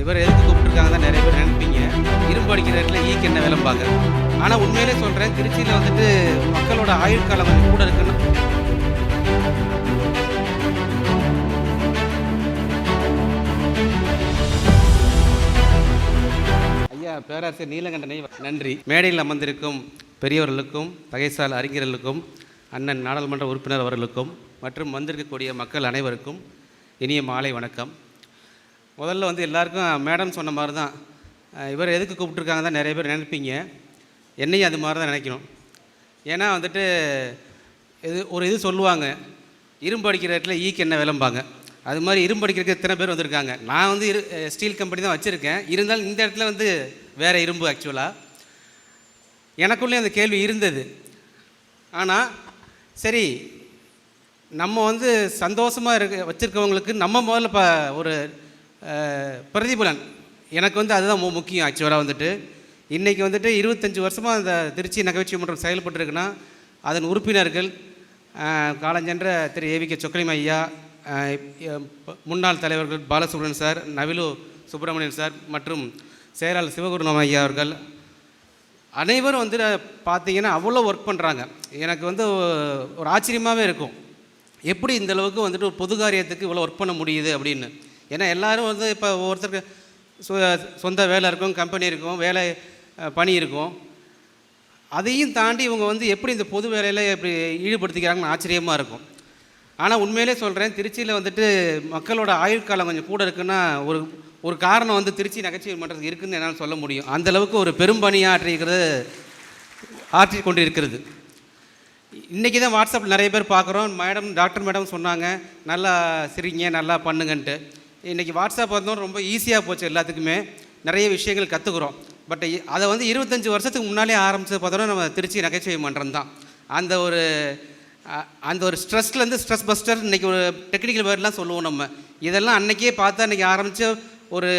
இவர் எதுக்கு கூப்பிட்டுருக்காங்க தான் நிறைய பேர் நினைப்பீங்க. இரும்பு அடிக்கிற இடத்துல ஈக்கு என்ன வேலைம்பாங்க. ஆனால் உண்மையிலே சொல்கிறேன், திருச்சியில் வந்துட்டு மக்களோட ஆயுள் காலம் வந்து கூட இருக்குன்னு. ஐயா பேராசிரியர் நீலகண்டனை நன்றி. மேடையில் அமர்ந்திருக்கும் பெரியவர்களுக்கும் தகைசால் அறிஞர்களுக்கும் அண்ணன் நாடாளுமன்ற உறுப்பினர் அவர்களுக்கும் மற்றும் வந்திருக்கக்கூடிய மக்கள் அனைவருக்கும் இனிய மாலை வணக்கம். முதல்ல வந்து எல்லாருக்கும் மேடம் சொன்ன மாதிரி தான், இவர் எதுக்கு கூப்பிட்டுருக்காங்க தான் நிறைய பேர் நினைப்பீங்க. என்னையும் அது மாதிரி தான் நினைக்கணும். ஏன்னா வந்துட்டு இது சொல்லுவாங்க, இரும்பு அடிக்கிற இடத்துல ஈக்கு என்ன விளம்பாங்க. அது மாதிரி இரும்பு அடிக்கிறதுக்கு எத்தனை பேர் வந்திருக்காங்க. நான் வந்து ஸ்டீல் கம்பெனி தான் வச்சுருக்கேன். இருந்தாலும் இந்த இடத்துல வந்து வேறு இரும்பு. ஆக்சுவலாக எனக்குள்ளே அந்த கேள்வி இருந்தது. ஆனால் சரி, நம்ம வந்து சந்தோஷமாக வச்சுருக்கவங்களுக்கு நம்ம முதல்ல ஒரு பிரதிபலன். எனக்கு வந்து அதுதான் முக்கியம். ஆக்சுவலாக வந்துட்டு இன்றைக்கி வந்துட்டு 25 வருஷமாக அந்த திருச்சி நகைச்சுவை மன்றம் செயல்பட்டுருக்குன்னா அதன் உறுப்பினர்கள் காலஞ்சென்ற திரு ஏவிகே சொக்கலிங்கம் ஐயா, முன்னாள் தலைவர்கள் பாலசுப்ரமணியன் சார், நவிலு சுப்பிரமணியன் சார் மற்றும் செயலாளர் சிவகுருநாம ஐயா அவர்கள் அனைவரும் வந்து பார்த்திங்கன்னா அவ்வளோ ஒர்க் பண்ணுறாங்க. எனக்கு வந்து ஒரு ஆச்சரியமாகவே இருக்கும், எப்படி இந்தளவுக்கு வந்துட்டு ஒரு பொது காரியத்துக்கு இவ்வளோ ஒர்க் பண்ண முடியுது அப்படின்னு. ஏன்னா எல்லோரும் வந்து இப்போ ஒவ்வொருத்தருக்கு சொந்த வேலை இருக்கும், கம்பெனி இருக்கும், வேலை பணி இருக்கும். அதையும் தாண்டி இவங்க வந்து எப்படி இந்த பொது வேலையில் எப்படி ஈடுபடுத்திக்கிறாங்கன்னு ஆச்சரியமாக இருக்கும். ஆனால் உண்மையிலே சொல்கிறேன், திருச்சியில் வந்துட்டு மக்களோட ஆயுள் காலம் கொஞ்சம் கூட இருக்குன்னா ஒரு காரணம் வந்து திருச்சி நகைச்சுவை மன்றத்துக்கு இருக்குதுன்னு என்னால் சொல்ல முடியும். அந்தளவுக்கு ஒரு பெரும்பணியாக ஆற்றி கொண்டு இருக்கிறது. இன்றைக்கி தான் வாட்ஸ்அப்பில் நிறைய பேர் பார்க்குறோம். டாக்டர் மேடம் சொன்னாங்க நல்லா சிரிங்க, நல்லா பண்ணுங்கன்ட்டு. இன்றைக்கி வாட்ஸ்அப் வந்தோம் ரொம்ப ஈஸியாக போச்சு, எல்லாத்துக்குமே நிறைய விஷயங்கள் கற்றுக்குறோம். பட் அதை வந்து 25 வருஷத்துக்கு முன்னாலே ஆரம்பித்தது பார்த்தோன்னா நம்ம திருச்சி நகைச்சுவை மன்றம் தான். அந்த ஒரு ஸ்ட்ரெஸ்லேருந்து ஸ்ட்ரெஸ் பஸ்டர் இன்றைக்கி ஒரு டெக்னிக்கல் வேர்டெலாம் சொல்லுவோம் நம்ம. இதெல்லாம் அன்றைக்கே பார்த்தா இன்றைக்கி ஆரம்பித்த ஒரு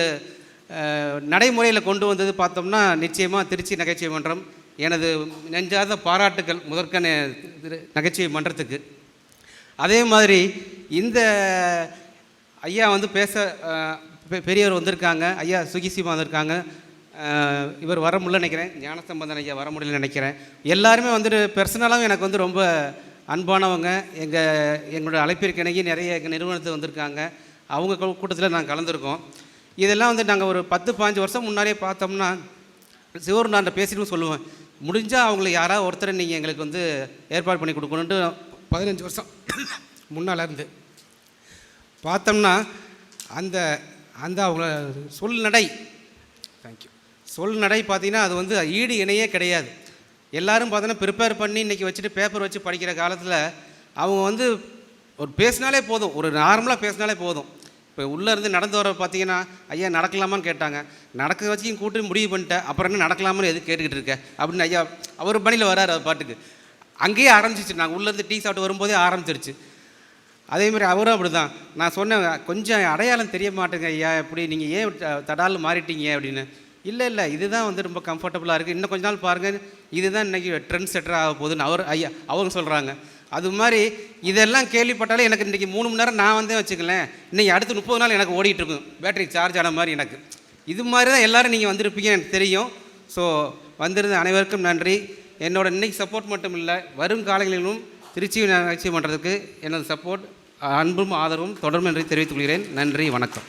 நடைமுறையில் கொண்டு வந்தது பார்த்தோம்னா நிச்சயமாக திருச்சி நகைச்சுவை மன்றம். எனது நெஞ்சார்ந்த பாராட்டுக்கள் முதற்கன நகைச்சுவை மன்றத்துக்கு. அதே மாதிரி இந்த ஐயா வந்து பெரியவர் வந்திருக்காங்க, ஐயா சுகிசிமா வந்திருக்காங்க. இவர் வர முடியல நினைக்கிறேன், ஞானசம்பந்தன் ஐயா வர முடியல நினைக்கிறேன். எல்லாருமே வந்துட்டு பர்சனலாகவும் எனக்கு வந்து ரொம்ப அன்பானவங்க. எங்களோட அழைப்பிற்கு இணங்கி நிறைய எங்கள் நிறுவனத்துக்கு வந்திருக்காங்க. அவங்க கூட்டத்தில் நாங்கள் கலந்துருக்கோம். இதெல்லாம் வந்து நாங்கள் ஒரு 10-15 வருஷம் முன்னாடியே பார்த்தோம்னா சிவர் நான் பேசிட்டு சொல்லுவேன், முடிஞ்சால் அவங்கள யாராவது ஒருத்தரை நீங்கள் எங்களுக்கு வந்து ஏற்பாடு பண்ணி கொடுக்கணுன்ட்டு 15 வருஷம் முன்னால் இருந்து பார்த்தோம்னா அந்த அவங்க சொல் நடை பார்த்திங்கன்னா அது வந்து ஈடு இணையே கிடையாது. எல்லோரும் பார்த்தோன்னா ப்ரிப்பேர் பண்ணி இன்றைக்கி வச்சுட்டு பேப்பர் வச்சு படிக்கிற காலத்தில் அவங்க வந்து ஒரு பேசினாலே போதும், ஒரு நார்மலாக பேசினாலே போதும். இப்போ உள்ளேருந்து நடந்து வர பார்த்தீங்கன்னா ஐயா நடக்கலாமான்னு கேட்டாங்க, நடக்க வச்சுக்கும் கூட்டி முடிவு பண்ணிட்டேன், அப்புறம் என்ன நடக்கலாமான்னு எது கேட்டுக்கிட்டு இருக்கேன் அப்படின்னு ஐயா அவர் பணியில் வராரு. அது பாட்டுக்கு அங்கேயே ஆரம்பிச்சிச்சு. நாங்கள் உள்ளேருந்து டீ சாப்பிட்டு வரும்போதே ஆரம்பிச்சிருச்சு. அதேமாதிரி அவரும் அப்படி தான். நான் சொன்னேன், கொஞ்சம் அடையாளம் தெரிய மாட்டேங்க ஐயா, எப்படி நீங்கள் ஏன் தடால் மாறிட்டீங்க அப்படின்னு. இல்லை இதுதான் வந்து ரொம்ப கம்ஃபர்டபுளாக இருக்குது, இன்னும் கொஞ்ச நாள் பாருங்கள், இதுதான் இன்றைக்கி ட்ரெண்ட் செட்டர் ஆக போகுதுன்னு அவங்க சொல்கிறாங்க. அது மாதிரி இதெல்லாம் கேள்விப்பட்டாலே எனக்கு இன்றைக்கி 3 மணி நேரம் நான் வந்தே வச்சுக்கலேன், இன்றைக்கி அடுத்து 30 நாள் எனக்கு ஓடிட்டுருக்கும், பேட்டரி சார்ஜ் ஆன மாதிரி எனக்கு. இது மாதிரி தான் எல்லோரும் நீங்கள் வந்திருப்பீங்க எனக்கு தெரியும். ஸோ வந்திருந்த அனைவருக்கும் நன்றி. என்னோட இன்றைக்கி சப்போர்ட் மட்டும் இல்லை, வரும் காலங்களிலும் திருச்சி நகைச்சுவை மன்றத்துக்கு எனது சப்போர்ட், அன்பும் ஆதரவும் தொடரும் என்று தெரிவித்துக் கொள்கிறேன். நன்றி, வணக்கம்.